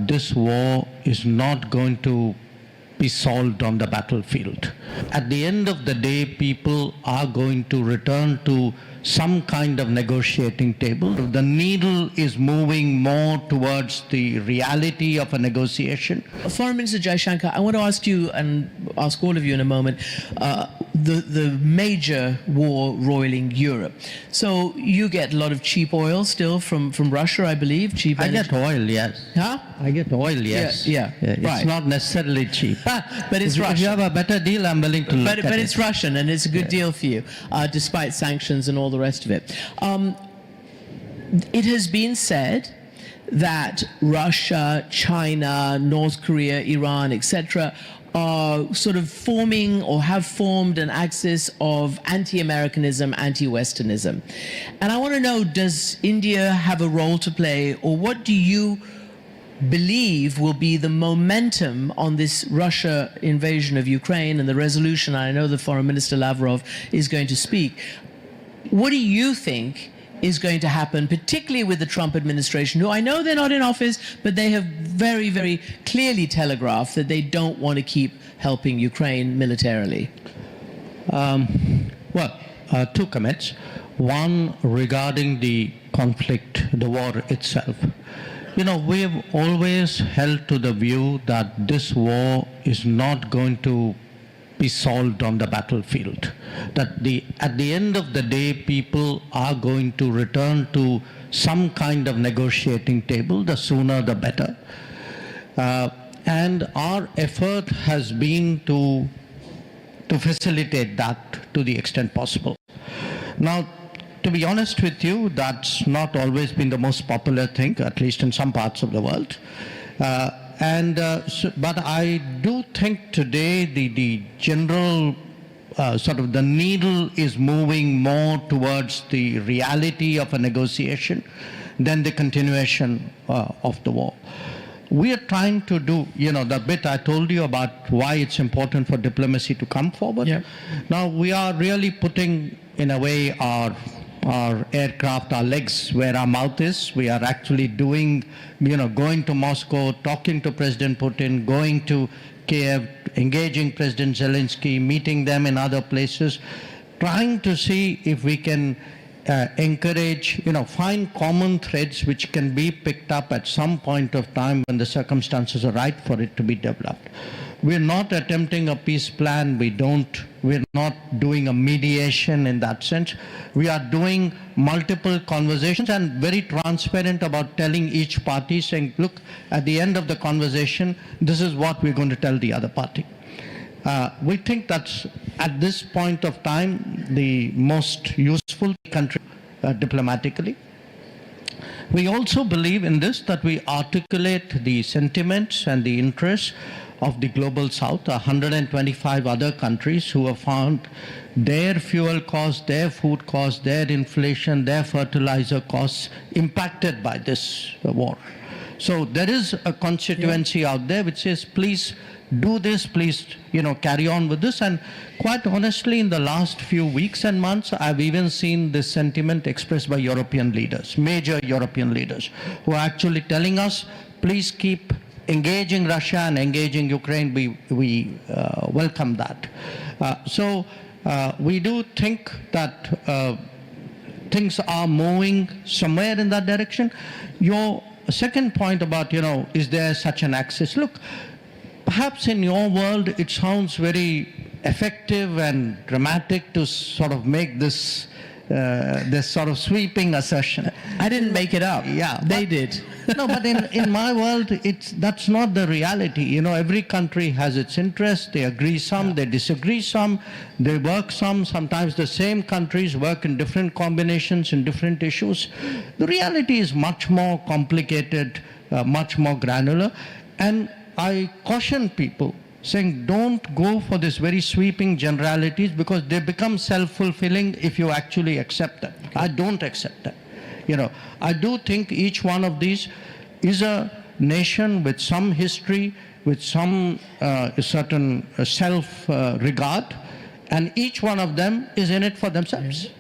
that this war is not going to be solved on the battlefield. At the end of the day, people are going to return to some kind of negotiating table. The needle is moving more towards the reality of a negotiation. Foreign Minister Jaishankar, I want to ask you and ask all of you in a moment, the major war roiling Europe. So you get a lot of cheap oil still from Russia, I believe. Cheap I energy. get oil, yes. Huh? I get oil, yes. Yeah, It's right. not necessarily cheap. But it's Russian. If you have a better deal, I'm willing to look at it. But it's Russian, and it's a good deal for you, despite sanctions and all the rest of it. It has been said that Russia, China, North Korea, Iran, etc., are sort of forming or have formed an axis of anti-Americanism, anti-Westernism. And I want to know, does India have a role to play, or what do you believe will be the momentum on this Russia invasion of Ukraine and the resolution? I know the Foreign Minister Lavrov is going to speak. What do you think is going to happen, particularly with the Trump administration, who I know they're not in office, but they have very, very clearly telegraphed that they don't want to keep helping Ukraine militarily? Two comments. One, regarding the conflict, the war itself. You know, we've always held to the view that this war is not going to be solved on the battlefield. That at the end of the day, people are going to return to some kind of negotiating table, the sooner the better. And our effort has been to facilitate that to the extent possible. Now, to be honest with you, that's not always been the most popular thing, at least in some parts of the world. But I do think today the general sort of the needle is moving more towards the reality of a negotiation than the continuation of the war. We are trying to do, you know, the bit I told you about why it's important for diplomacy to come forward. Yeah. Now we are really putting, in a way, our aircraft, our legs where our mouth is. We are actually doing, you know, going to Moscow, talking to President Putin, going to Kyiv, engaging President Zelensky, meeting them in other places, trying to see if we can encourage, you know, find common threads which can be picked up at some point of time when the circumstances are right for it to be developed. We're not attempting a peace plan. We're not doing a mediation in that sense. We are doing multiple conversations and very transparent about telling each party, saying, look, at the end of the conversation, this is what we're going to tell the other party. We think that's, at this point of time, the most useful country diplomatically. We also believe in this, that we articulate the sentiments and the interests of the global south, 125 other countries who have found their fuel costs, their food costs, their inflation, their fertilizer costs impacted by this war. So there is a constituency out there which says, please do this, please, you know, carry on with this. And quite honestly, in the last few weeks and months, I've even seen this sentiment expressed by European leaders, major European leaders, who are actually telling us, please keep engaging Russia and engaging Ukraine. We welcome that. So we do think that things are moving somewhere in that direction. Your second point about, you know, is there such an axis? Look, perhaps in your world it sounds very effective and dramatic to sort of make this this sort of sweeping assertion. I didn't make it up. Yeah, they did. No, but in my world, that's not the reality. You know, every country has its interests. They agree some, they disagree some, they work some. Sometimes the same countries work in different combinations in different issues. The reality is much more complicated, much more granular. And I caution people, saying don't go for this very sweeping generalities, because they become self-fulfilling if you actually accept them. Okay. I don't accept that. You know, I do think each one of these is a nation with some history, with some certain self-regard, and each one of them is in it for themselves.